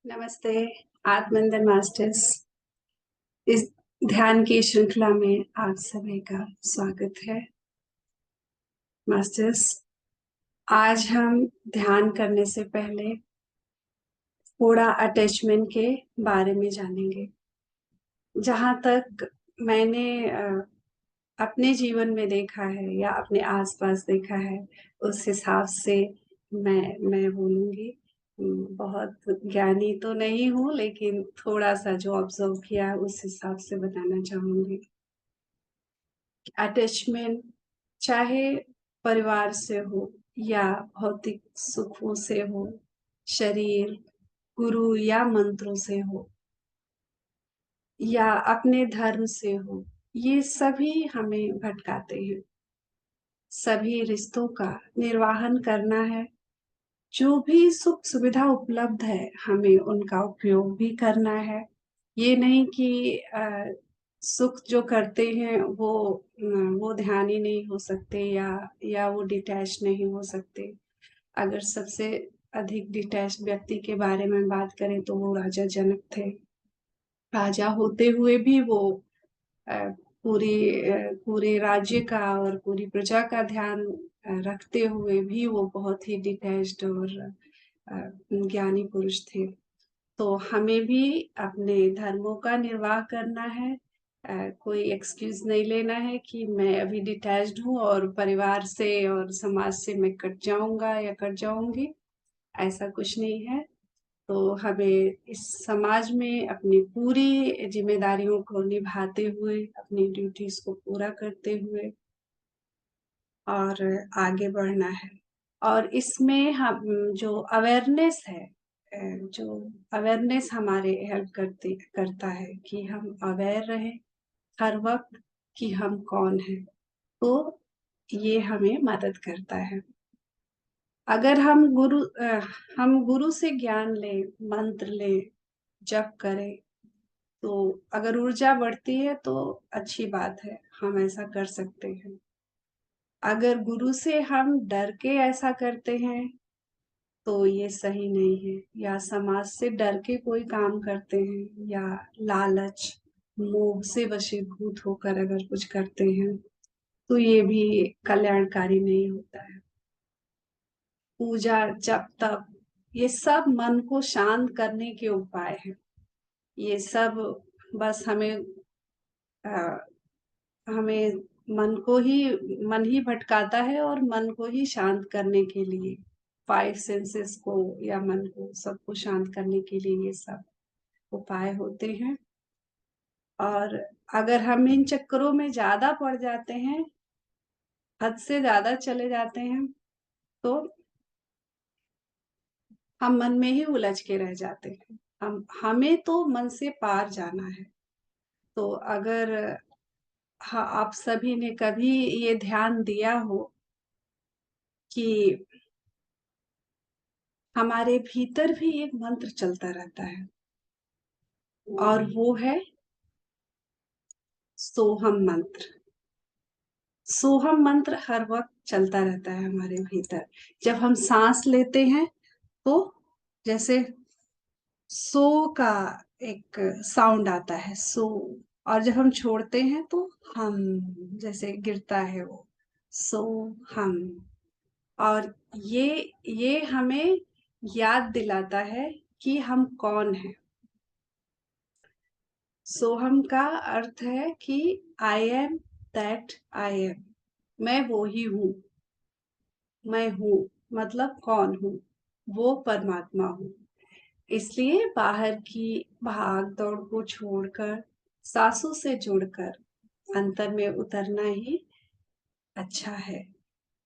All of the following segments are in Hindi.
नमस्ते। आत्मनिर्भर मास्टर्स इस ध्यान की श्रृंखला में आप सभी का स्वागत है। मास्टर्स, आज हम ध्यान करने से पहले थोड़ा अटैचमेंट के बारे में जानेंगे। जहां तक मैंने अपने जीवन में देखा है या अपने आसपास देखा है, उस हिसाब से मैं बोलूंगी। बहुत ज्ञानी तो नहीं हूँ, लेकिन थोड़ा सा जो ऑब्जर्व किया है उस हिसाब से बताना चाहूंगी। अटैचमेंट चाहे परिवार से हो या भौतिक सुखों से हो, शरीर, गुरु या मंत्रों से हो या अपने धर्म से हो, ये सभी हमें भटकाते हैं। सभी रिश्तों का निर्वाहन करना है। जो भी सुख सुविधा उपलब्ध है, हमें उनका उपयोग भी करना है। ये नहीं कि सुख जो करते हैं वो ध्यान ही नहीं हो सकते या वो डिटैच नहीं हो सकते। अगर सबसे अधिक डिटैच व्यक्ति के बारे में बात करें तो वो राजा जनक थे। राजा होते हुए भी वो अ, पूरे राज्य का और पूरी प्रजा का ध्यान रखते हुए भी वो बहुत ही डिटैच्ड और ज्ञानी पुरुष थे। तो हमें भी अपने धर्मों का निर्वाह करना है। कोई एक्सक्यूज नहीं लेना है कि मैं अभी डिटैच्ड हूँ और परिवार से और समाज से मैं कट जाऊंगा या कट जाऊंगी। ऐसा कुछ नहीं है। तो हमें इस समाज में अपनी पूरी जिम्मेदारियों को निभाते हुए, अपनी ड्यूटीज को पूरा करते हुए और आगे बढ़ना है। और इसमें हम जो अवेयरनेस है, जो अवेयरनेस हमारे हेल्प करता है कि हम अवेयर रहें हर वक्त कि हम कौन हैं। तो ये हमें मदद करता है। अगर हम गुरु से ज्ञान लें, मंत्र लें, जप करें, तो अगर ऊर्जा बढ़ती है तो अच्छी बात है, हम ऐसा कर सकते हैं। अगर गुरु से हम डर के ऐसा करते हैं तो ये सही नहीं है। या समाज से डर के कोई काम करते हैं या लालच, मोह से वशीभूत होकर अगर कुछ करते हैं तो ये भी कल्याणकारी नहीं होता है। पूजा, जप, तप, ये सब मन को शांत करने के उपाय हैं। ये सब बस अ, हमें मन ही भटकाता है, और मन को ही शांत करने के लिए, फाइव सेंसेस को या मन को, सबको शांत करने के लिए ये सब उपाय होते हैं। और अगर हम इन चक्करों में ज्यादा पड़ जाते हैं, हद से ज्यादा चले जाते हैं, तो हम मन में ही उलझ के रह जाते हैं। हमें तो मन से पार जाना है। तो अगर हाँ, आप सभी ने कभी ये ध्यान दिया हो कि हमारे भीतर भी एक मंत्र चलता रहता है, और वो है सोहम मंत्र। सोहम मंत्र हर वक्त चलता रहता है हमारे भीतर। जब हम सांस लेते हैं तो जैसे सो का एक साउंड आता है, सो। और जब हम छोड़ते हैं तो हम, जैसे गिरता है वो, सो, हम। और ये हमें याद दिलाता है कि हम कौन हैं। सोहम का अर्थ है कि I am that I am. मैं वो ही हूँ। मैं हूँ मतलब कौन हूँ? वो परमात्मा हूँ। इसलिए बाहर की भाग दौड़ को छोड़कर, सांसों से जुड़कर अंतर में उतरना ही अच्छा है।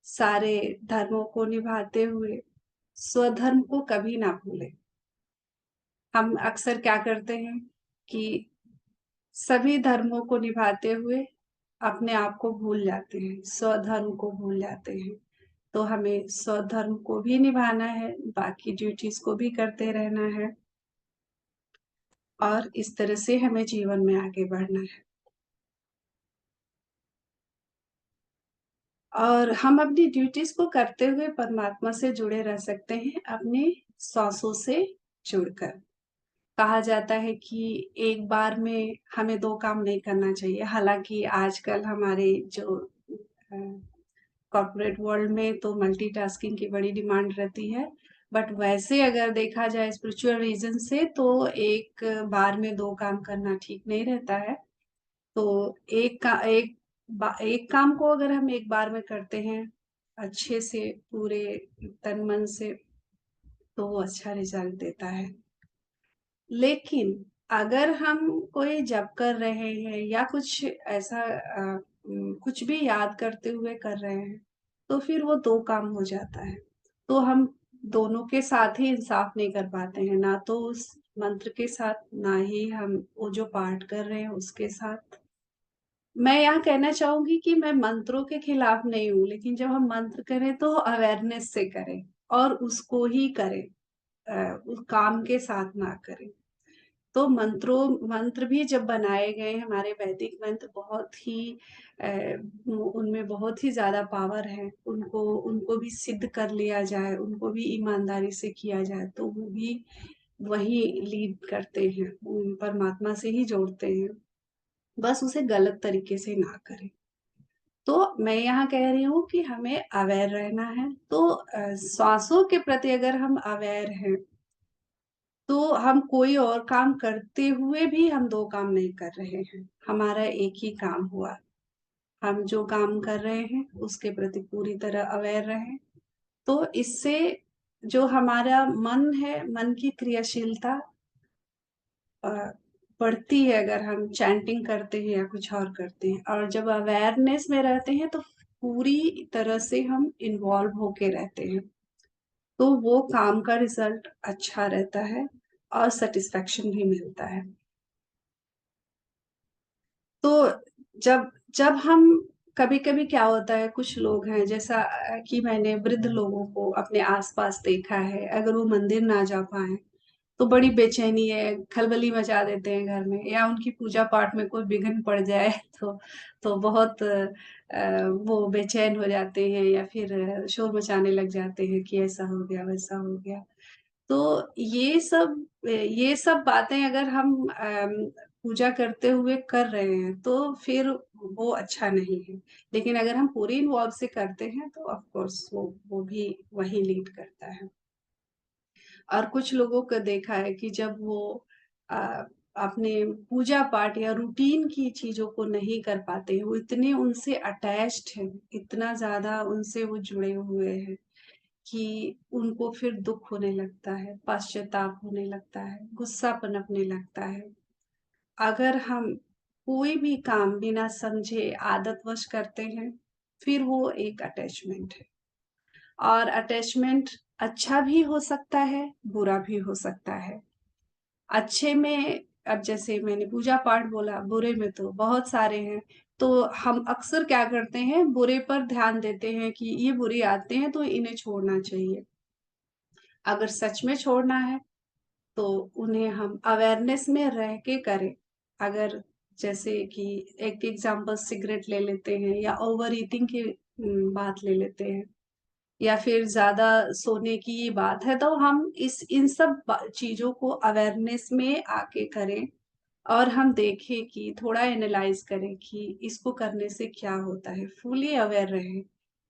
सारे धर्मों को निभाते हुए स्वधर्म को कभी ना भूलें। हम अक्सर क्या करते हैं कि सभी धर्मों को निभाते हुए अपने आप को भूल जाते हैं, स्वधर्म को भूल जाते हैं। तो हमें स्वधर्म को भी निभाना है, बाकी ड्यूटीज को भी करते रहना है, और इस तरह से हमें जीवन में आगे बढ़ना है। और हम अपनी ड्यूटीज को करते हुए परमात्मा से जुड़े रह सकते हैं, अपनी सांसों से जुड़कर। कहा जाता है कि एक बार में हमें 2 काम नहीं करना चाहिए। हालाँकि आजकल हमारे जो अ, कॉर्पोरेट वर्ल्ड में तो मल्टीटास्किंग की बड़ी डिमांड रहती है। बट वैसे अगर देखा जाए स्पिरिचुअल रीज़न से तो एक बार में 2 काम करना ठीक नहीं रहता है। तो एक काम को अगर हम एक बार में करते हैं, अच्छे से पूरे तन-मन से, तो वो अच्छा रिज़ल्ट देता है। लेकिन अगर हम कोई जप कर रहे हैं या कुछ ऐसा कुछ भी याद करते हुए कर रहे हैं, तो फिर वो 2 काम हो जाता है। तो हम दोनों के साथ ही इंसाफ नहीं कर पाते हैं, ना तो उस मंत्र के साथ, ना ही हम वो जो पाठ कर रहे हैं उसके साथ। मैं यहाँ कहना चाहूँगी कि मैं मंत्रों के खिलाफ नहीं हूँ, लेकिन जब हम मंत्र करें तो अवेयरनेस से करें और उसको ही करें, उस काम के साथ ना करें। तो मंत्र भी जब बनाए गए हमारे वैदिक मंत्र बहुत ही अ, उनमें बहुत ही ज़्यादा पावर है। उनको उनको भी सिद्ध कर लिया जाए, उनको भी ईमानदारी से किया जाए, तो वो भी वही लीड करते हैं, परमात्मा से ही जोड़ते हैं। बस उसे गलत तरीके से ना करें। तो मैं यहाँ कह रही हूँ कि हमें अवेयर रहना है। तो श्वासों के प्रति अगर हम अवेयर हैं, तो हम कोई और काम करते हुए भी हम 2 काम नहीं कर रहे हैं। हमारा एक ही काम हुआ। हम जो काम कर रहे हैं, उसके प्रति पूरी तरह अवेयर रहें। तो इससे जो हमारा मन है, मन की क्रियाशीलता अ, बढ़ती है अगर हम चैंटिंग करते हैं या कुछ और करते हैं, और जब अवेयरनेस में रहते हैं तो पूरी तरह से हम इन्वॉल्व होके रहते हैं, तो वो काम का रिजल्ट अच्छा रहता है और सेटिस्फेक्शन भी मिलता है। तो जब जब हम कभी-कभी क्या होता है, कुछ लोग हैं जैसा कि मैंने वृद्ध लोगों को अपने आस-पास देखा है, अगर वो मंदिर ना जा पाएँ, तो बड़ी बेचैनी है, खलबली मचा देते हैं घर में, या उनकी पूजा-पाठ में कोई विघ्न पड़ जाए तो बहुत वो बेचैन हो जाते हैं या फिर शोर मचाने लग जाते हैं कि ऐसा हो गया, वैसा हो गया। तो ये सब बातें अगर हम पूजा करते हुए कर रहे हैं, तो फिर वो अच्छा नहीं है। लेकिन अगर हम पूरे इन्वॉल्व से करते हैं, तो ऑफ कोर्स वो भी वही लीड करता है। और कुछ लोगों को देखा है कि जब वो अ, अपने पूजा-पाठ या रूटीन की चीज़ों को नहीं कर पाते हैं, वो इतने उनसे अटैच्ड हैं, इतना ज़्यादा उनसे वो जुड़े हुए हैं कि उनको फिर दुःख होने लगता है, पश्चाताप होने लगता है, गुस्सा पनपने लगता है। अगर हम कोई भी काम बिना समझे आदतवश करते हैं, फिर वो एक अटैचमेंट है। और अटैचमेंट अच्छा भी हो सकता है, बुरा भी हो सकता है। अच्छे में, अब जैसे मैंने पूजा-पाठ बोला, बुरे में तो बहुत सारे हैं। तो हम अक्सर क्या करते हैं, बुरे पर ध्यान देते हैं कि ये बुरी आदतें हैं तो इन्हें छोड़ना चाहिए। अगर सच में छोड़ना है, तो उन्हें हम अवेयरनेस में रह के करें। अगर जैसे कि एक एग्ज़ाम्पल सिगरेट ले लेते हैं या ओवर ईटिंग की बात ले लेते हैं, या फिर ज़्यादा सोने की ये बात है, तो हम इस इन सब चीज़ों को अवेयरनेस में आके करें और हम देखें कि थोड़ा एनालाइज़ करें कि इसको करने से क्या होता है। फुली अवेयर रहें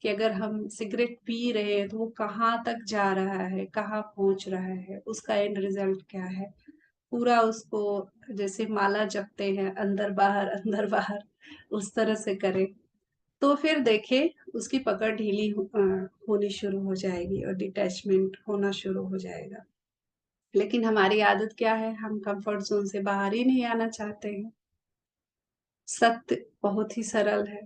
कि अगर हम सिगरेट पी रहे हैं, तो वो कहाँ तक जा रहा है, कहाँ पहुँच रहा है, उसका एंड रिज़ल्ट क्या है। पूरा उसको जैसे माला जपते हैं, अंदर बाहर, उस तरह से करें। तो फिर देखिए उसकी पकड़ ढीली होनी शुरू हो जाएगी और डिटैचमेंट होना शुरू हो जाएगा। लेकिन हमारी आदत क्या है, हम कंफर्ट ज़ोन से बाहर ही नहीं आना चाहते हैं। सत्य बहुत ही सरल है,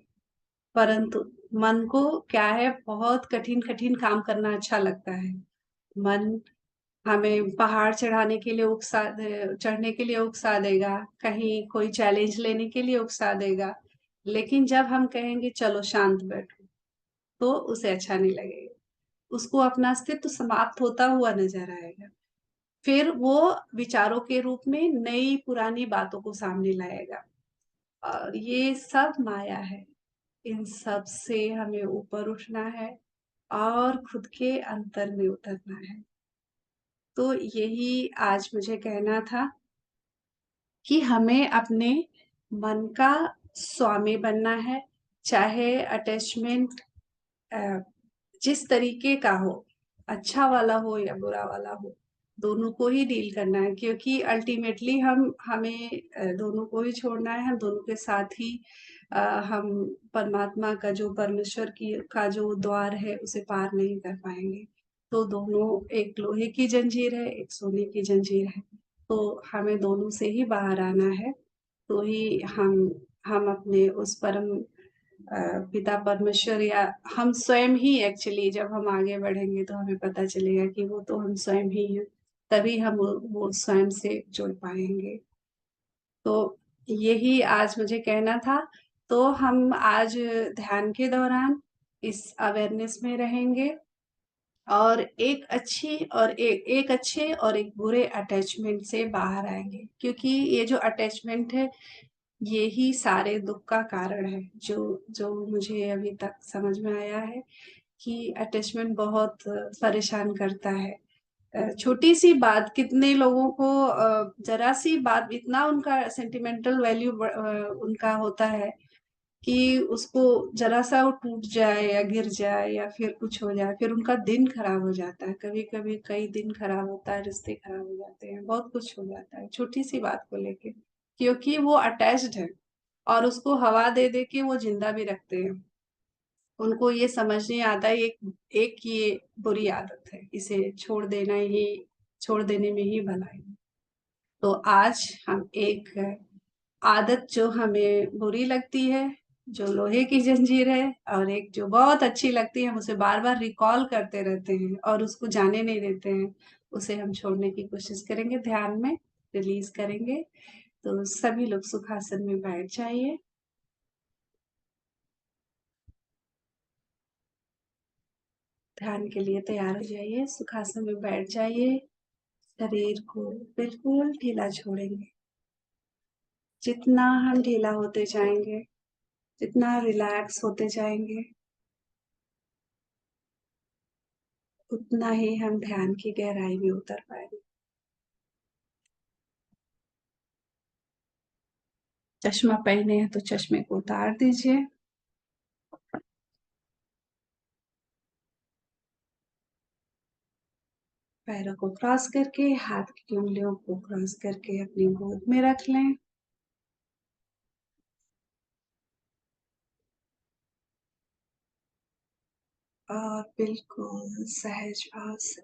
परंतु मन को क्या है, बहुत कठिन-कठिन काम करना अच्छा लगता है। मन हमें पहाड़ चढ़ने के लिए उकसा देगा, कहीं कोई चैलेंज लेने के लिए उकसा देगा। लेकिन जब हम कहेंगे चलो शांत बैठो, तो उसे अच्छा नहीं लगेगा। उसको अपना अस्तित्व समाप्त होता हुआ नज़र आएगा। फिर वो विचारों के रूप में नई पुरानी बातों को सामने लाएगा। और ये सब माया है। इन सब से हमें ऊपर उठना है और खुद के अंतर में उतरना है। तो यही आज मुझे कहना था कि हमें अपने मन का स्वामी बनना है। चाहे अटैचमेंट जिस तरीके का हो, अच्छा वाला हो या बुरा वाला हो, दोनों को ही डील करना है, क्योंकि अल्टीमेटली हमें दोनों को ही छोड़ना है। हम दोनों के साथ ही हम परमात्मा का जो परमेश्वर की का जो द्वार है उसे पार नहीं कर पाएंगे। तो दोनों, एक लोहे की जंजीर है, एक सोने की जंजीर है। तो हमें दोनों से ही बाहर आना है। तो ही हम अपने उस परम पिता परमेश्वर, या हम स्वयं ही, एक्चुअली जब हम आगे बढ़ेंगे तो हमें पता चलेगा कि वो तो हम स्वयं ही हैं। तभी हम वो स्वयं से जुड़ पाएंगे। तो यही आज मुझे कहना था। तो हम आज ध्यान के दौरान इस अवेयरनेस में रहेंगे, और एक अच्छे और एक बुरे अटैचमेंट से बाहर आएंगे, क्योंकि ये जो अटैचमेंट है ये ही सारे दुख का कारण है। जो जो मुझे अभी तक समझ में आया है कि अटैचमेंट बहुत परेशान करता है। छोटी सी बात कितने लोगों को, जरा सी बात इतना उनका सेंटिमेंटल वैल्यू उनका होता है कि उसको जरा सा वो टूट जाए या गिर जाए या फिर कुछ हो जाए, फिर उनका दिन खराब हो जाता है। कभी कभी कई दिन खराब होता है, रिश्ते खराब हो जाते हैं, बहुत कुछ हो जाता है छोटी सी बात को लेके, क्योंकि वो अटैच्ड है। और उसको हवा दे दे के वो जिंदा भी रखते हैं। उनको ये समझ नहीं आता, एक एक ये बुरी आदत है, इसे छोड़ देने में ही भलाई है। तो आज हम एक आदत जो हमें बुरी लगती है, जो लोहे की जंजीर है, और एक जो बहुत अच्छी लगती है, हम उसे बार बार रिकॉल करते रहते हैं और उसको जाने नहीं देते हैं, उसे हम छोड़ने की कोशिश करेंगे, ध्यान में रिलीज करेंगे। तो सभी लोग सुखासन में बैठ जाइए। ध्यान के लिए तैयार हो जाइए, सुखासन में बैठ जाइए। शरीर को बिल्कुल ढीला छोड़ेंगे। जितना हम ढीला होते जाएंगे, जितना रिलैक्स होते जाएंगे, उतना ही हम ध्यान की गहराई में उतर पाएंगे। चश्मा पहने हैं तो चश्मे को उतार दीजिए। पैरों को क्रॉस करके, हाथ की उंगलियों को क्रॉस करके अपनी गोद में रख लें। और बिल्कुल सहज भाव से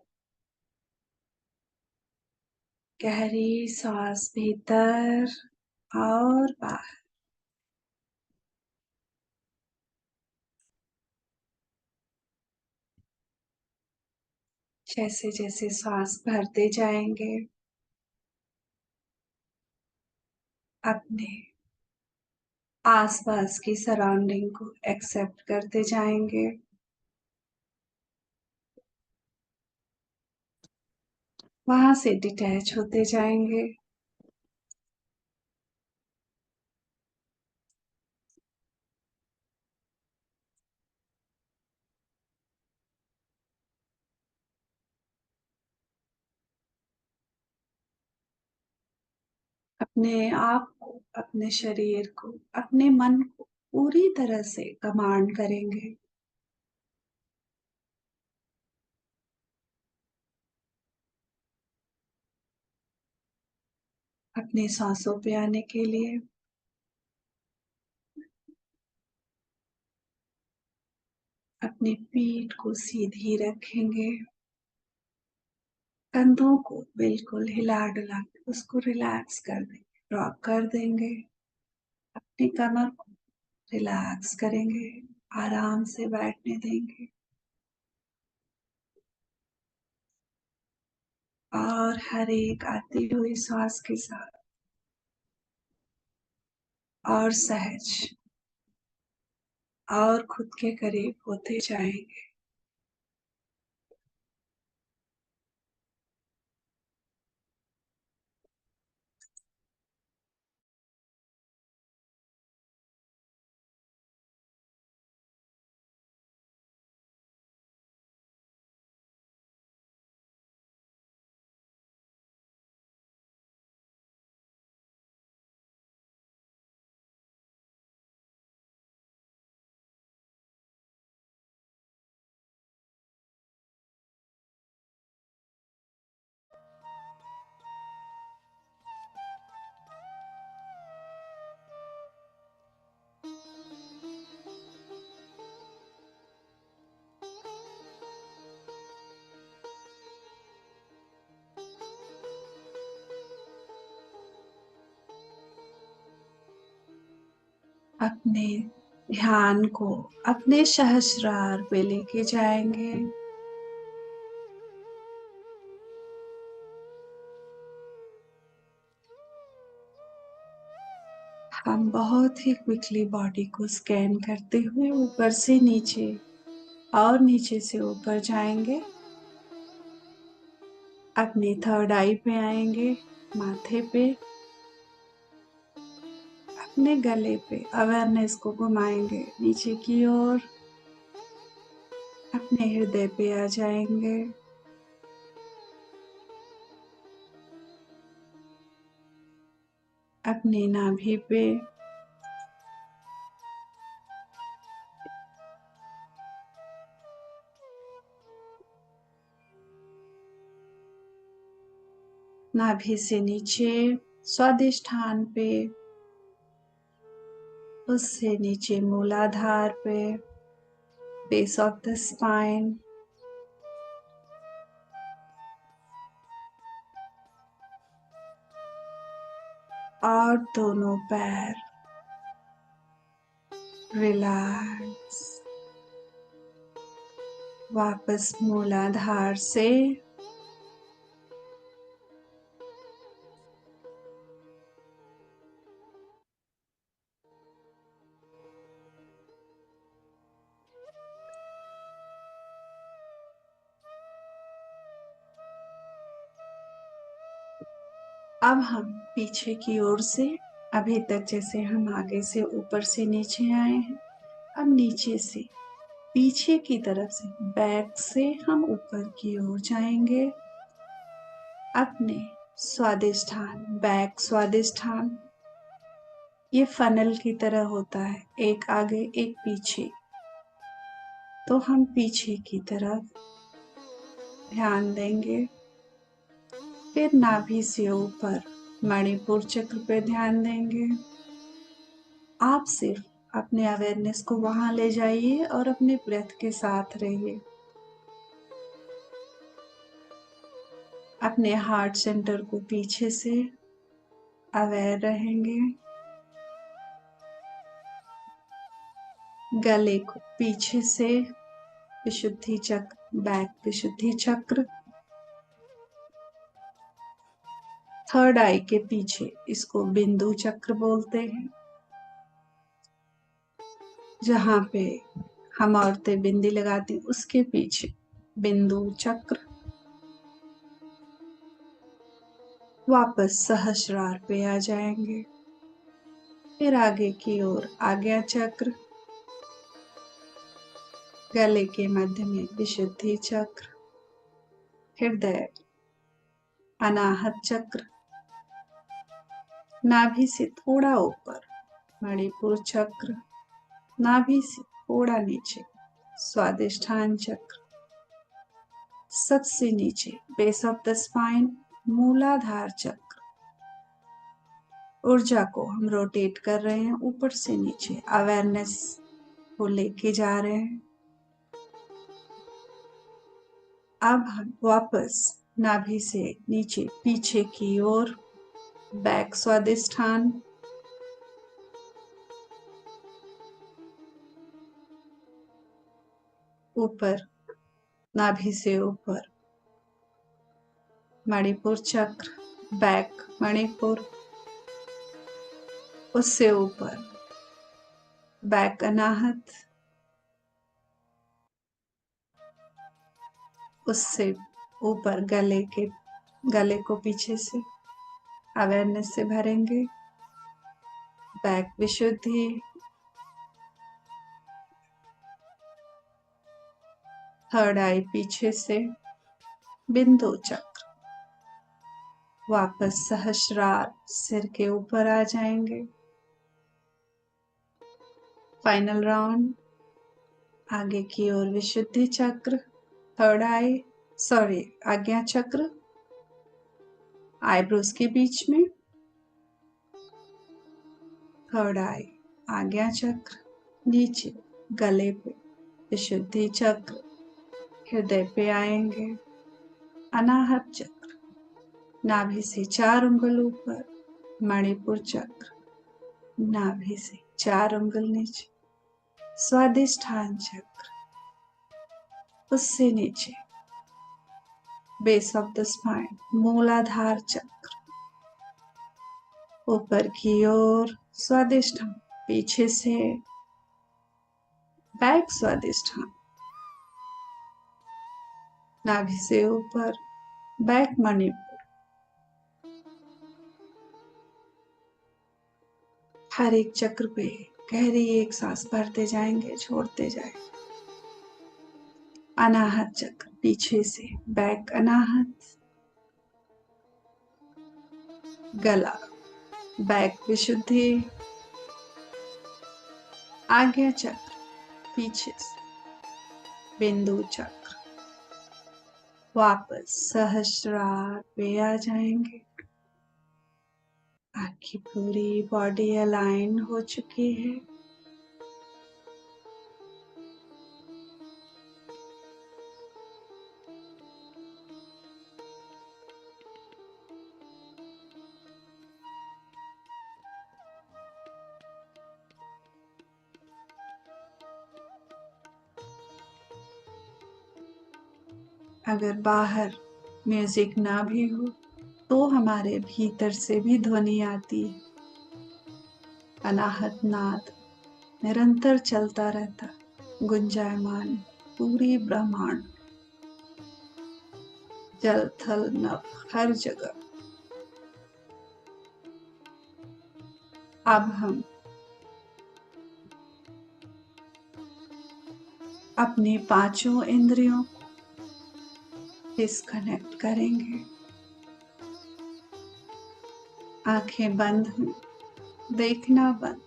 गहरी सांस भीतर और बाहर। जैसे जैसे सांस भरते जाएंगे, अपने आसपास की सराउंडिंग को एक्सेप्ट करते जाएंगे। वहां से डिटैच होते जाएंगे। अपने आप को, अपने शरीर को, अपने मन को पूरी तरह से कमांड करेंगे। अपनी सांसों पे आने के लिए अपनी पीठ को सीधी रखेंगे। कंधों को बिल्कुल हिला डुला के उसको रिलैक्स कर देंगे, ड्रॉप कर देंगे। अपनी कमर को रिलैक्स करेंगे, आराम से बैठने देंगे। और हर एक आती हुई सांस के साथ और सहज और खुद के करीब होते जाएंगे। अपने ध्यान को अपने सहस्रार पे लेके जाएंगे। हम बहुत ही क्विकली बॉडी को स्कैन करते हुए ऊपर से नीचे और नीचे से ऊपर जाएंगे। अपने थर्ड आई पे आएंगे, माथे पे, अपने गले पे अवेयरनेस को घुमाएंगे नीचे की ओर। अपने हृदय पे आ जाएंगे। अपने नाभि पे, नाभि से नीचे स्वादिष्ठान पे, उससे नीचे मूलाधार पे, बेस ऑफ द स्पाइन, और दोनों पैर रिलैक्स। वापस मूलाधार से अब हम पीछे की ओर से, अभी तक जैसे हम आगे से ऊपर से नीचे आए हैं, अब नीचे से पीछे की तरफ से, बैक से हम ऊपर की ओर जाएंगे। अपने स्वादिष्ठान, बैक स्वादिष्ठान, ये फनल की तरह होता है, एक आगे एक पीछे। तो हम पीछे की तरफ ध्यान देंगे। फिर नाभि से ऊपर मणिपुर चक्र पे ध्यान देंगे। आप सिर्फ अपने अवेयरनेस को वहां ले जाइए और अपने ब्रेथ के साथ रहिए। अपने हार्ट सेंटर को पीछे से अवेयर रहेंगे। गले को पीछे से विशुद्धि चक्र, बैक विशुद्धि चक्र, थर्ड आई के पीछे, इसको बिंदु चक्र बोलते हैं, जहां पे हम औरतें बिंदी लगाती उसके पीछे बिंदु चक्र। वापस सहस्रार पे आ जाएंगे। फिर आगे की ओर आज्ञा चक्र, गले के मध्य में विशुद्धि चक्र, हृदय अनाहत चक्र, नाभि से थोड़ा ऊपर मणिपुर चक्र, नाभि से थोड़ा नीचे स्वादिष्ठान चक्र, सबसे नीचे बेस ऑफ द स्पाइन मूलाधार चक्र। ऊर्जा को हम रोटेट कर रहे हैं ऊपर से नीचे, अवेयरनेस को लेके जा रहे हैं। अब हम वापस नाभि से नीचे पीछे की ओर, बैक स्वादिष्ठान, ऊपर नाभि से ऊपर मणिपुर चक्र, बैक मणिपुर, उससे ऊपर बैक अनाहत, उससे ऊपर गले को पीछे से अवेयरनेस से भरेंगे। बैक विशुद्धि, थर्ड आई पीछे से बिंदु चक्र, वापस सहस्रार सिर के ऊपर आ जाएंगे। फाइनल राउंड, आगे की ओर विशुद्धि चक्र, थर्ड आई, सॉरी आज्ञा चक्र, आईब्रोज के बीच में थर्ड आई, आज्ञा चक्र, नीचे गले पे विशुद्धि चक्र, हृदय पे आएंगे अनाहत चक्र, नाभि से 4 उंगल ऊपर मणिपुर चक्र, नाभि से 4 उंगल नीचे स्वादिष्ठान चक्र, उससे नीचे बेस ऑफ द स्पाइन मूलाधार चक्र, ऊपर की ओर स्वादिष्ठान, पीछे से बैक स्वादिष्ठान, नाभि से ऊपर बैक मणिपुर। हर एक चक्र पे गहरी एक सांस भरते जाएंगे, छोड़ते जाएंगे। अनाहत चक्र, पीछे से बैक अनाहत, गला बैक विशुद्धि, आज्ञा चक्र, पीछे से बिंदु चक्र, वापस सहस्रार पे आ जाएंगे। आपकी पूरी बॉडी अलाइन हो चुकी है। अगर बाहर म्यूजिक ना भी हो तो हमारे भीतर से भी ध्वनि आती है। अनाहत नाद निरंतर चलता रहता, गुंजायमान पूरी ब्रह्मांड, जल थल नभ हर जगह। अब हम अपने पांचों इंद्रियों को डिस्कनेक्ट करेंगे। आंखें बंद हैं, देखना बंद।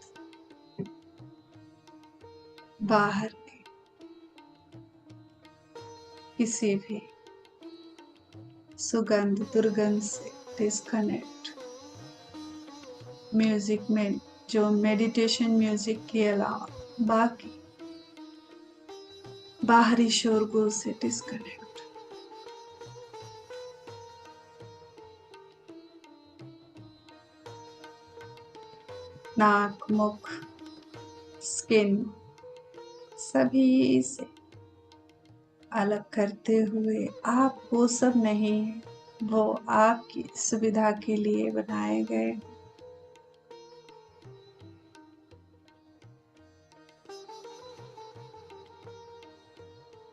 बाहर के किसी भी सुगंध दुर्गंध से डिस्कनेक्ट। म्यूजिक में जो मेडिटेशन म्यूजिक के अलावा बाकी बाहरी शोरगुल से डिस्कनेक्ट। नाक, मुख, स्किन सभी से अलग करते हुए, आप वो सब नहीं है, वो आपकी सुविधा के लिए बनाए गए।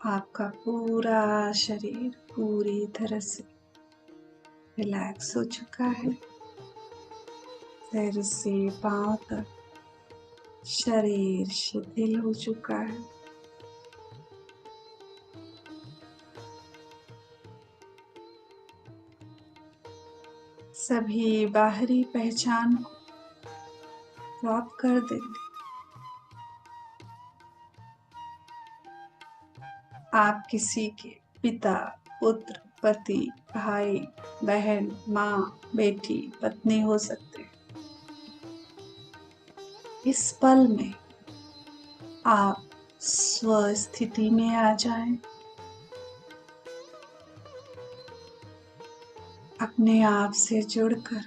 आपका पूरा शरीर पूरी तरह से रिलैक्स हो चुका है। सिर से पांव तक शरीर शिथिल हो चुका है। सभी बाहरी पहचान को ड्रॉप कर देंगे। आप किसी के पिता, पुत्र, पति, भाई, बहन, माँ, बेटी, पत्नी हो सकते हैं। इस पल में आप स्वस्थिति में आ जाएं। अपने आप से जुड़कर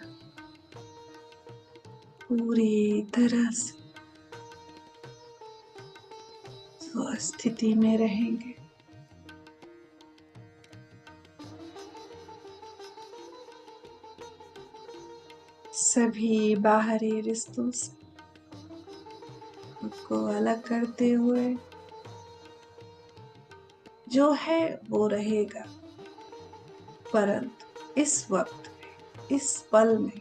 पूरी तरह से स्वस्थिति में रहेंगे। सभी बाहरी रिश्तों से खुद को अलग करते हुए, जो है वो रहेगा, परंतु इस वक्त में, इस पल में,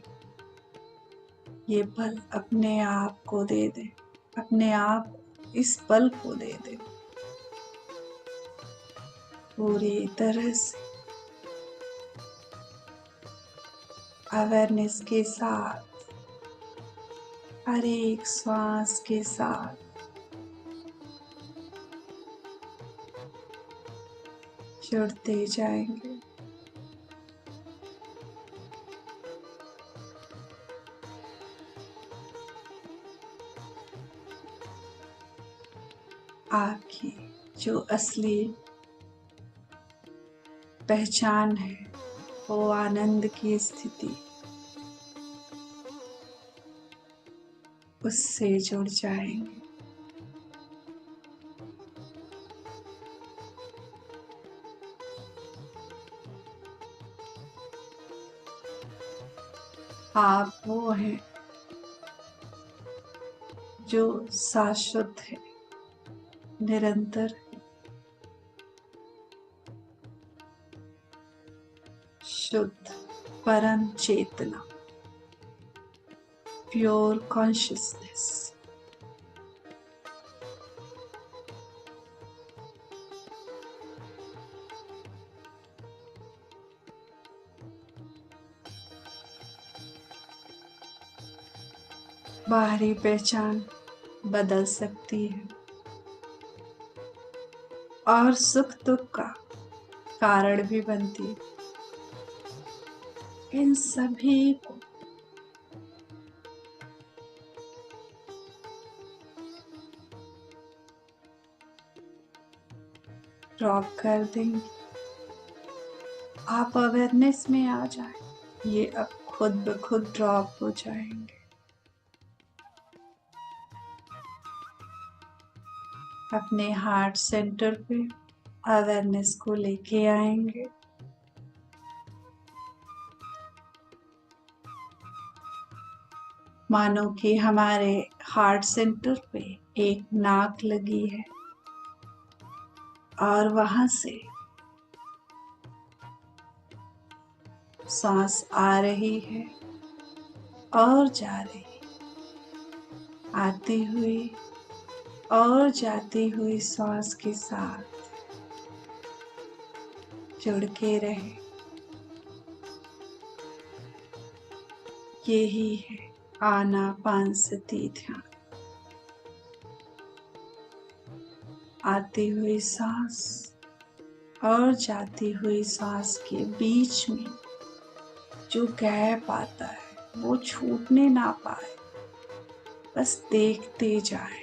ये पल अपने आप को दे दे, अपने आप इस पल को दे दे। पूरी तरह से अवेयरनेस के साथ, हर एक श्वास के साथ जुड़ते जाएंगे। आपकी जो असली पहचान है वो आनंद की स्थिति, उससे जुड़ जाएंगे। आप वो हैं जो शाश्वत है, निरंतर, शुद्ध परम चेतना, प्योर कॉन्शियसनेस। बाहरी पहचान बदल सकती है और सुख दुख का कारण भी बनती है। इन सभी को ड्रॉप कर देंगे। आप अवेयरनेस में आ जाए, ये अब खुद ब खुद ड्रॉप हो जाएंगे। अपने हार्ट सेंटर पे अवेयरनेस को लेके आएंगे। मानो कि हमारे हार्ट सेंटर पे एक नाक लगी है और वहां से सांस आ रही है और जा रही, आती हुई और जाती हुई सांस के साथ जुड़ के रहे। यही है आनापानसती ध्यान। आती हुई सांस और जाती हुई सांस के बीच में जो गैप आता है वो छूटने ना पाए, बस देखते जाए।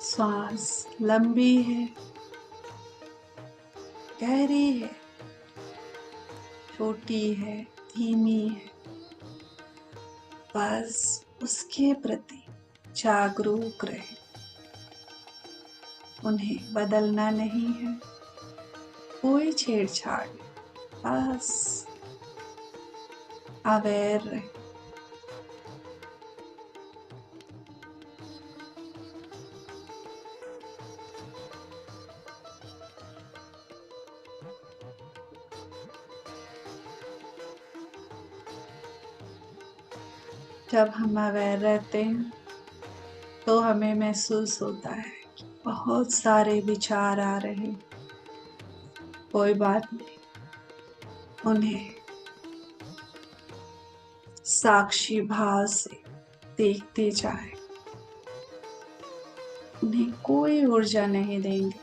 सांस लंबी है, गहरी है, छोटी है, धीमी है, बस उसके प्रति जागरूक रहे। उन्हें बदलना नहीं है, कोई छेड़छाड़ नहीं, बस अवेयर रहे। जब हम अवेयर रहते हैं तो हमें महसूस होता है कि बहुत सारे विचार आ रहे हैं। कोई बात नहीं, उन्हें साक्षी भाव से देखते जाएं। उन्हें कोई ऊर्जा नहीं देंगे।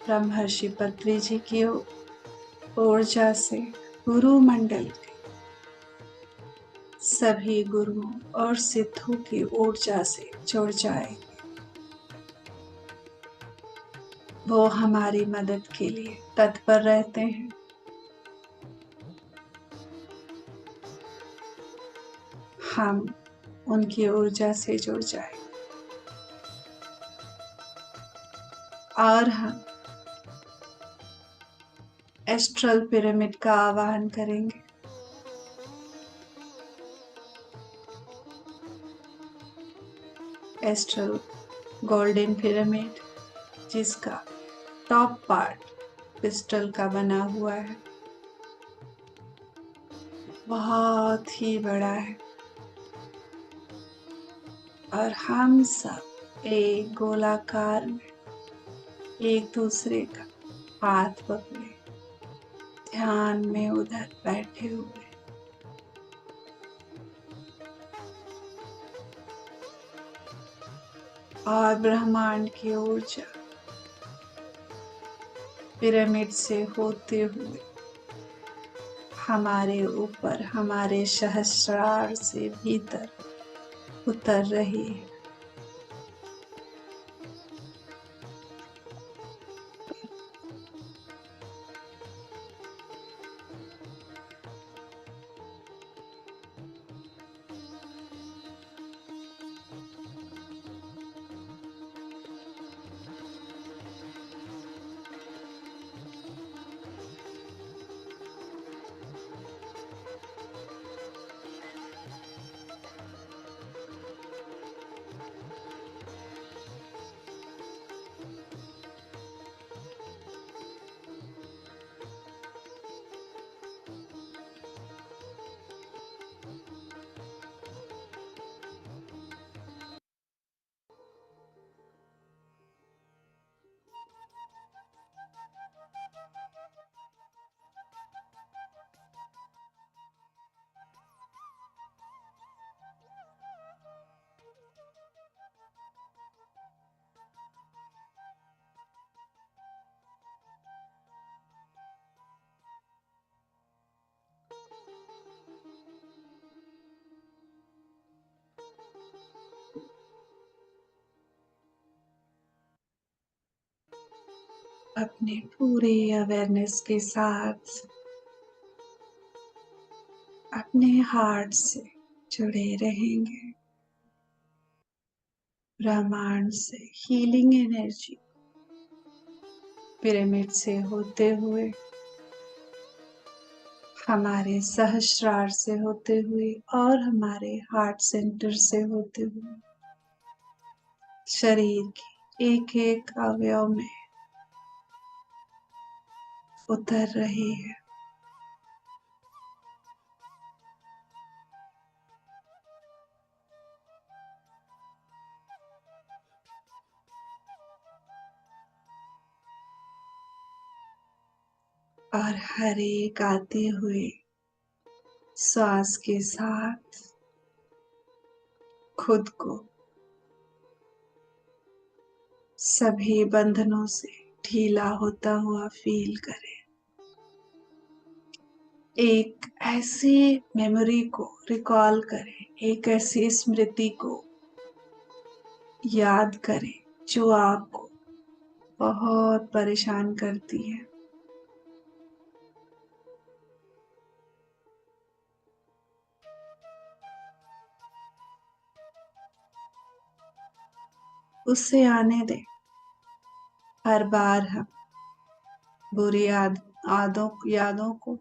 ब्रह्मर्षि पत्री जी की ऊर्जा से गुरु मंडल के सभी गुरुओं और सिद्धों की ऊर्जा से जुड़ जाए। वो हमारी मदद के लिए तत्पर रहते हैं। हम उनकी ऊर्जा से जुड़ जाए और हम एस्ट्रल पिरामिड का आवाहन करेंगे। एस्ट्रल गोल्डन पिरामिड, जिसका टॉप पार्ट क्रिस्टल का बना हुआ है, बहुत ही बड़ा है और हम सब एक गोलाकार में एक दूसरे का हाथ पकड़े ध्यान में उधर बैठे हुए। और ब्रह्मांड की ऊर्जा पिरामिड से होते हुए हमारे ऊपर, हमारे सहस्रार से भीतर उतर रही है। अपने पूरे अवेयरनेस के साथ अपने हार्ट से जुड़े रहेंगे। ब्रह्मांड से हीलिंग एनर्जी पिरामिड से होते हुए, हमारे सहस्रार से होते हुए और हमारे हार्ट सेंटर से होते हुए शरीर के एक एक अवयव में उतर रही है। और हर एक आते हुए श्वास के साथ खुद को सभी बंधनों से ढीला होता हुआ फील करें। एक ऐसी मेमोरी को रिकॉल करें, एक ऐसी स्मृति को याद करें जो आपको बहुत परेशान करती है। उससे आने दें। हर बार हम बुरी यादों को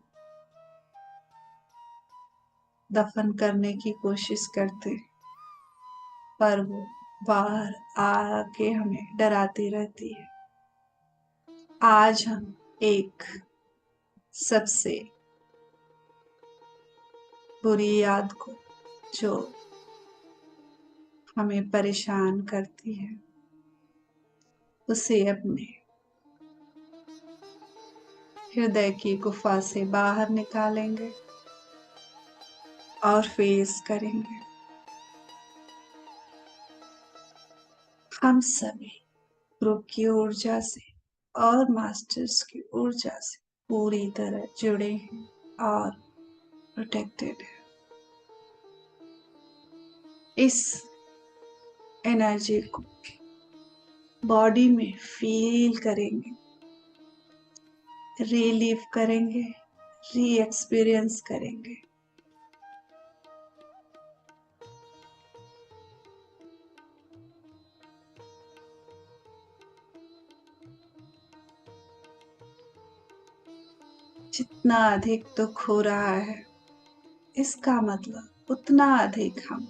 दफन करने की कोशिश करते, पर वो बाहर आके हमें डराती रहती है। आज हम एक सबसे बुरी याद को, जो हमें परेशान करती है, उसे अपने हृदय की गुफा से बाहर निकालेंगे और फेस करेंगे। हम सभी ग्रुप की ऊर्जा से और मास्टर्स की ऊर्जा से पूरी तरह जुड़े हैं और प्रोटेक्टेड है। इस एनर्जी को बॉडी में फील करेंगे, रीलिव करेंगे, री एक्सपीरियंस करेंगे। जितना अधिक दुख हो रहा है, इसका मतलब उतना अधिक हम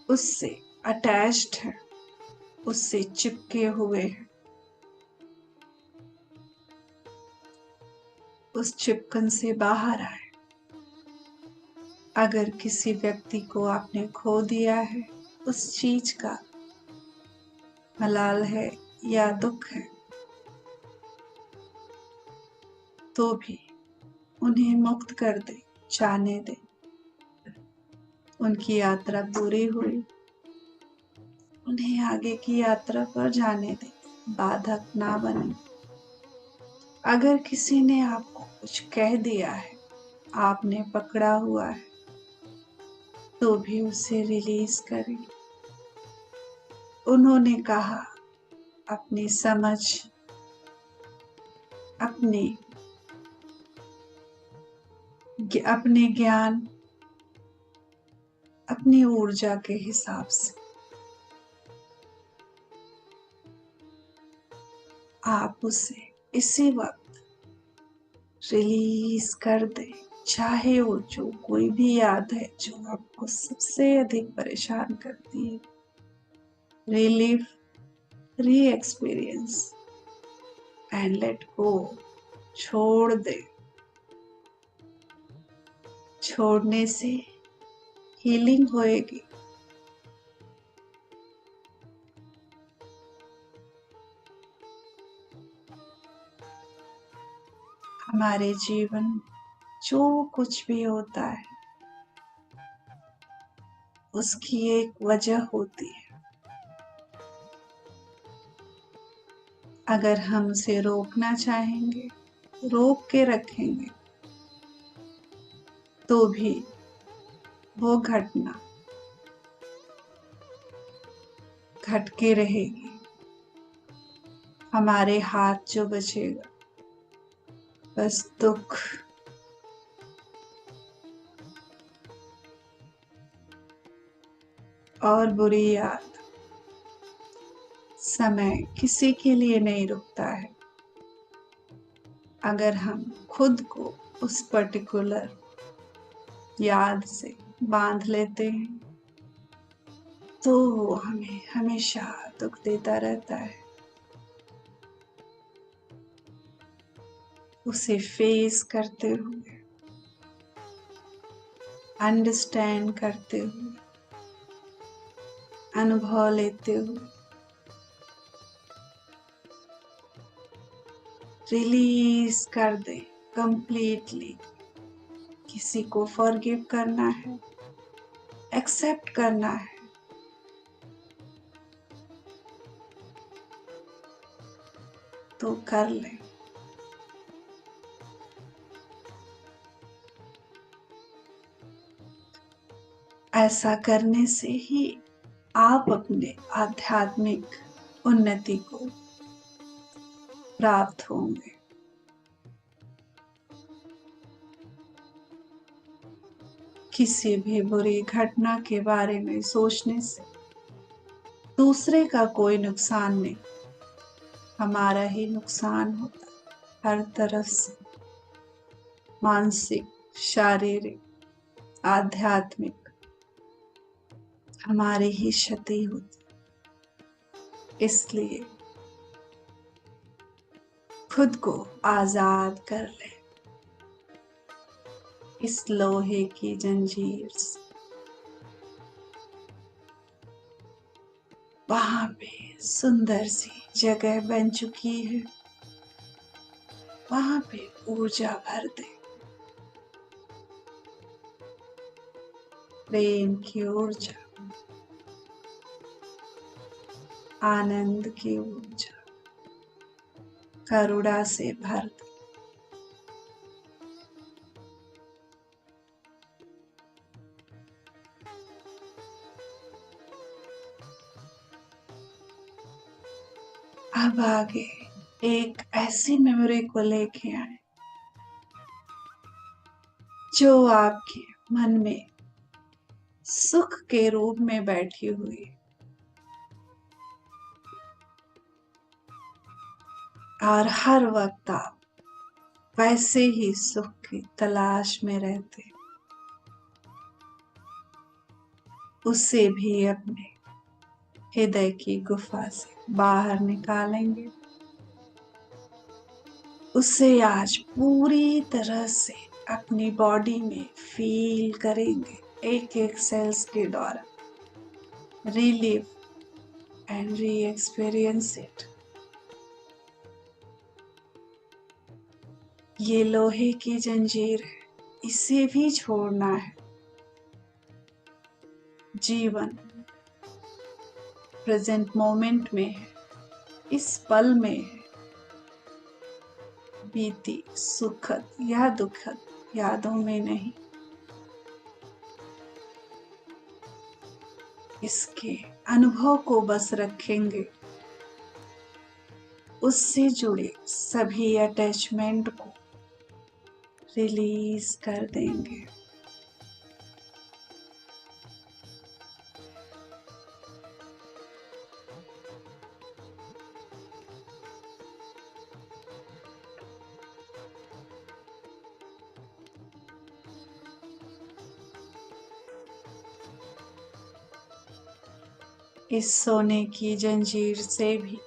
उससे अटैच्ड हैं, उससे चिपके हुए हैं। उस चिपकन से बाहर आए। अगर किसी व्यक्ति को आपने खो दिया है, उस चीज का मलाल है या दुख है, तो भी उन्हें मुक्त कर दे, जाने दे। उनकी यात्रा पूरी हुई, उन्हें आगे की यात्रा पर जाने दें, बाधक ना बने। अगर किसी ने आपको कुछ कह दिया है, आपने पकड़ा हुआ है, तो भी उसे रिलीज करें। उन्होंने कहा, अपनी समझ, अपने ज्ञान, अपनी ऊर्जा के हिसाब से आप उसे इसी वक्त रिलीज कर दे। चाहे वो जो कोई भी याद है जो आपको सबसे अधिक परेशान करती है, रिलीव, री एक्सपीरियंस एंड लेट गो। छोड़ दे। छोड़ने से हीलिंग होएगी। हमारे जीवन जो कुछ भी होता है उसकी एक वजह होती है। अगर हम उसे रोकना चाहेंगे, रोक के रखेंगे, तो भी वो घटना घट के रहेगी। हमारे हाथ जो बचेगा बस दुख, और बुरी याद। समय किसी के लिए नहीं रुकता है। अगर हम खुद को उस पर्टिकुलर याद से बांध लेते हैं, तो वो हमें हमेशा दुख देता रहता है। उसे फेस करते हुए, अंडरस्टैंड करते हुए, अनुभव लेते हुए रिलीज कर दे कंप्लीटली। किसी को फॉरगिव करना है, एक्सेप्ट करना है, तो कर ले। ऐसा करने से ही आप अपने आध्यात्मिक उन्नति को प्राप्त होंगे। किसी भी बुरी घटना के बारे में सोचने से दूसरे का कोई नुकसान नहीं, हमारा ही नुकसान होता है। हर तरफ से मानसिक, शारीरिक, आध्यात्मिक हमारी ही क्षति होती। इसलिए खुद को आजाद कर ले इस लोहे की जंजीर से। वहां पे सुंदर सी जगह बन चुकी है। वहां पे ऊर्जा भर दे, प्रेम की ऊर्जा, आनंद की ऊर्जा, करुणा से भर दे। अब आगे एक ऐसी मेमोरी को लेके आए जो आपके मन में सुख के रूप में बैठी हुई, और हर वक्त आप वैसे ही सुख की तलाश में रहते। उसे भी अपने हृदय की गुफा से बाहर निकालेंगे। उसे आज पूरी तरह से अपनी बॉडी में फील करेंगे, एक एक सेल्स के द्वारा। Relieve and re experience it. ये लोहे की जंजीर है, इसे भी छोड़ना है। जीवन प्रेजेंट मोमेंट में है, इस पल में है। बीती सुखद या दुखद यादों में नहीं, इसके अनुभव को बस रखेंगे। उससे जुड़े सभी अटैचमेंट को रिलीज कर देंगे। इस सोने की जंजीर से भी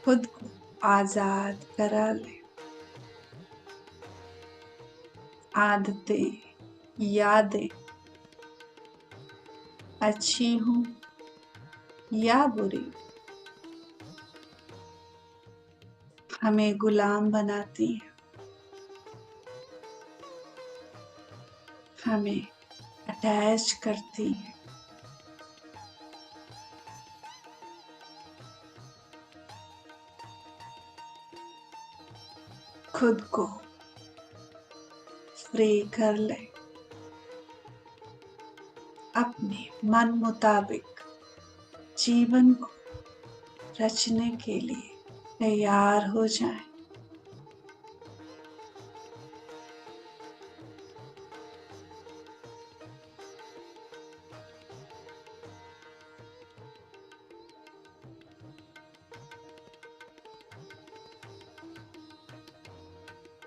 खुद को आजाद करा ले। आदतें, यादें, अच्छी हूं या बुरी, हमें गुलाम बनाती है, हमें अटैच करती है। खुद को फ्री कर ले। अपने मन मुताबिक जीवन को रचने के लिए तैयार हो जाएं।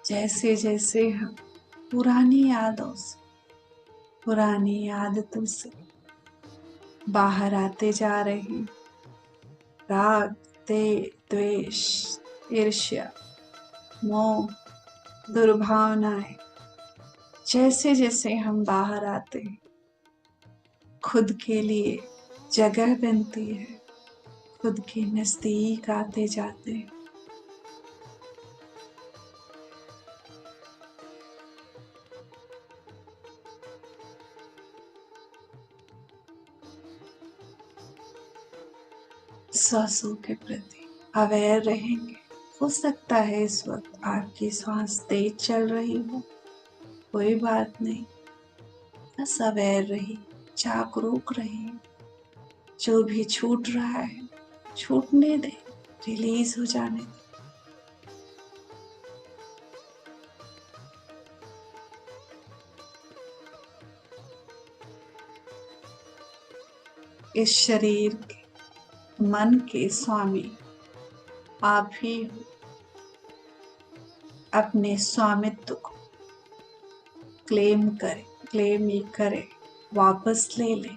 जैसे जैसे हम पुरानी यादों से, पुरानी आदतों से बाहर आते जा रहे हैं, राग, द्वेष, ईर्ष्या, मोह, दुर्भावनाएं, जैसे जैसे हम बाहर आते हैं, खुद के लिए जगह बनती है, खुद के नजदीक आते जाते हैं। सांसों के प्रति अवेयर रहेंगे। हो सकता है इस वक्त आपकी सांस तेज चल रही हो, कोई बात नहीं, बस अवेयर रहिए, जागरूक रहिए। जो भी छूट रहा है छूटने दें, रिलीज हो जाने दें। इस शरीर के, मन के स्वामी आप ही हो। अपने स्वामित्व को क्लेम ही करें, वापस ले लें।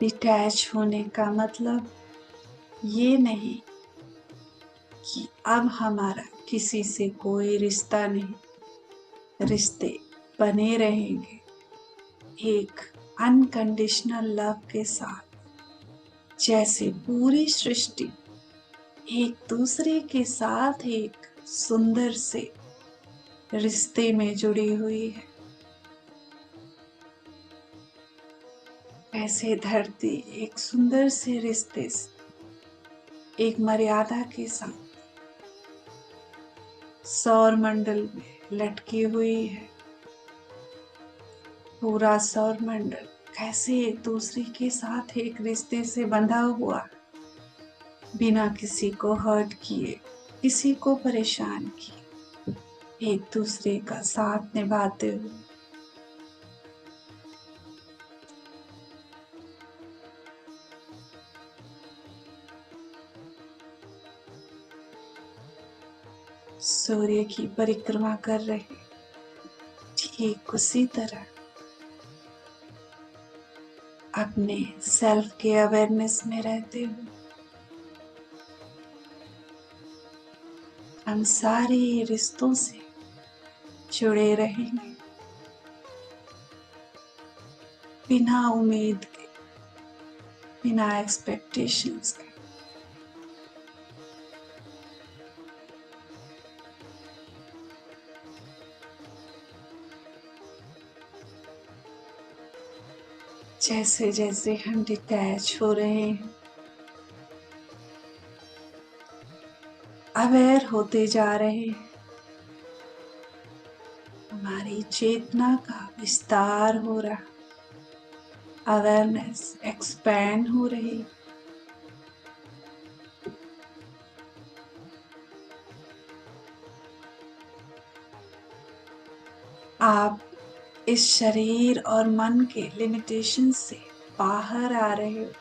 डिटैच होने का मतलब ये नहीं कि अब हमारा किसी से कोई रिश्ता नहीं, रिश्ते बने रहेंगे एक अनकंडीशनल लव के साथ। जैसे पूरी सृष्टि एक दूसरे के साथ एक सुंदर से रिश्ते में जुड़ी हुई है, ऐसे धरती एक सुंदर से रिश्ते से, एक मर्यादा के साथ सौर मंडल में लटकी हुई है। पूरा सौर मंडल कैसे एक दूसरे के साथ एक रिश्ते से बंधा हुआ, बिना किसी को हर्ट किए, किसी को परेशान किए, एक दूसरे का साथ निभाते हुए। सूर्य की परिक्रमा कर रहे, ठीक उसी तरह अपने सेल्फ के अवेयरनेस में रहते हुए हम सारे रिश्तों से जुड़े रहेंगे। बिना उम्मीद के, बिना एक्सपेक्टेशंस के। जैसे जैसे हम डिटैच हो रहे हैं, अवेयर होते जा रहे हैं, हमारी चेतना का विस्तार हो रहा, अवेयरनेस एक्सपैंड हो रही। आप इस शरीर और मन के लिमिटेशन से बाहर आ रहे हो।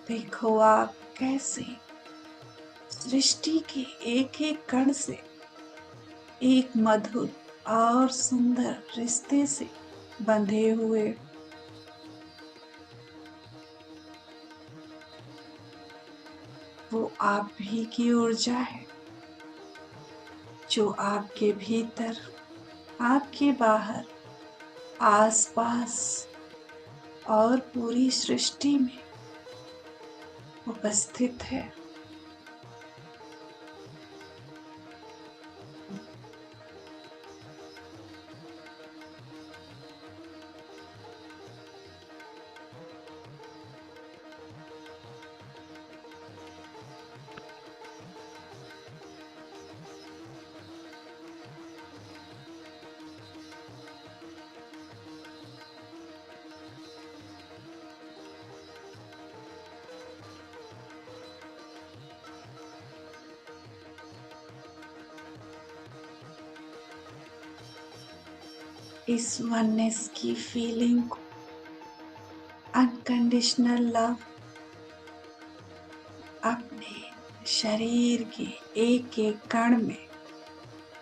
देखो आप कैसे सृष्टि के एक एक कण से एक मधुर और सुंदर रिश्ते से बंधे हुए। वो आप ही की ऊर्जा है, जो आपके भीतर, आपके बाहर, आसपास और पूरी सृष्टि में उपस्थित है। इस वननेस की फीलिंग को, अनकंडीशनल लव, अपने शरीर के एक एक कण में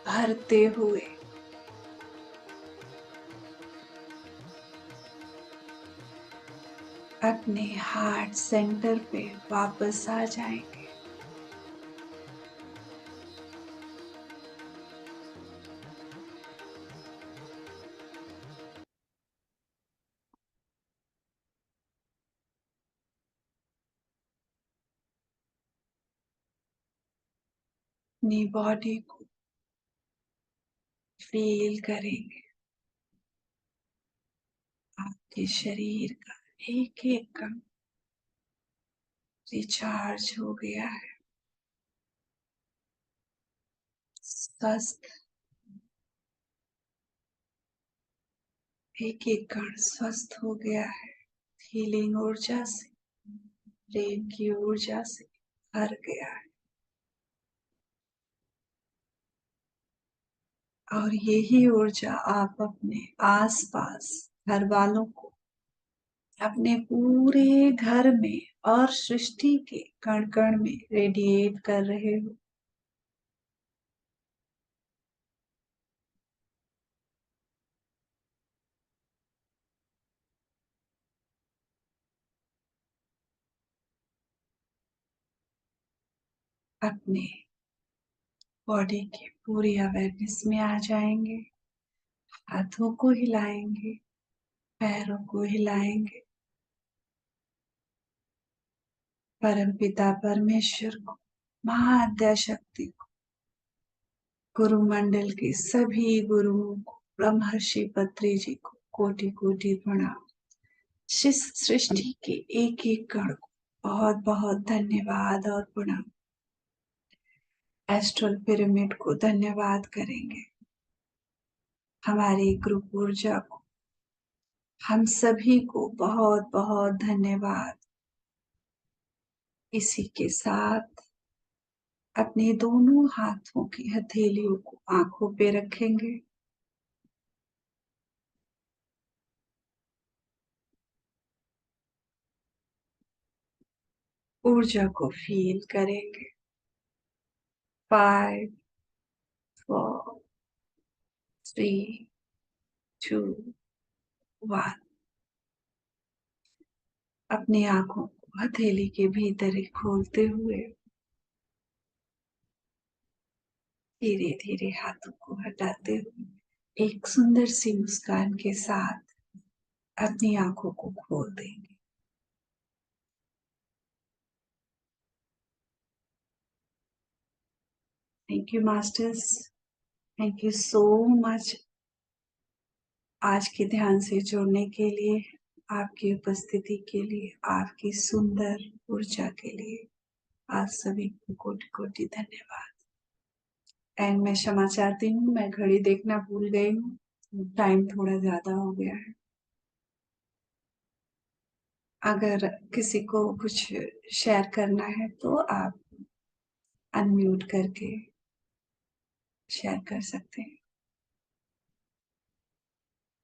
भरते हुए अपने हार्ट सेंटर पे वापस आ जाएंगे। अपनी बॉडी को फील करेंगे। आपके शरीर का एक एक कण रिचार्ज हो गया है, स्वस्थ, एक एक कण स्वस्थ हो गया है। हीलिंग ऊर्जा से, प्रेम की ऊर्जा से भर गया है। और यही ऊर्जा आप अपने आसपास घर वालों को, अपने पूरे घर में और सृष्टि के कण कण में रेडिएट कर रहे हो। अपने बॉडी के पूरी अवेयरनेस में आ जाएंगे। हाथों को हिलाएंगे, पैरों को हिलाएंगे। परमपिता परमेश्वर को, महाआद्या शक्ति को, गुरु मंडल के सभी गुरुओं को, ब्रह्मर्षि पत्री जी को कोटि कोटि प्रणाम। सृष्टि के एक एक कण को बहुत बहुत धन्यवाद और प्रणाम। एस्ट्रल पिरामिड को धन्यवाद करेंगे, हमारी ग्रुप ऊर्जा को, हम सभी को बहुत बहुत धन्यवाद। इसी के साथ अपने दोनों हाथों की हथेलियों को आंखों पे रखेंगे। ऊर्जा को फील करेंगे। 5, 4, 3, 2, 1। अपनी आंखों को हथेली के भीतर ही खोलते हुए धीरे धीरे हाथों को हटाते हुए एक सुंदर सी मुस्कान के साथ अपनी आंखों को खोल देंगे। Thank you masters, thank you so much आज के ध्यान से जुड़ने के लिए, आपकी उपस्थिति के लिए, आपकी सुंदर ऊर्जा के लिए आप सभी को कोटि कोटि धन्यवाद। एंड मैं क्षमा चाहती हूँ, मैं घड़ी देखना भूल गई हूँ, टाइम थोड़ा ज्यादा हो गया है। अगर किसी को कुछ शेयर करना है तो आप अनम्यूट करके शेयर कर सकते हैं।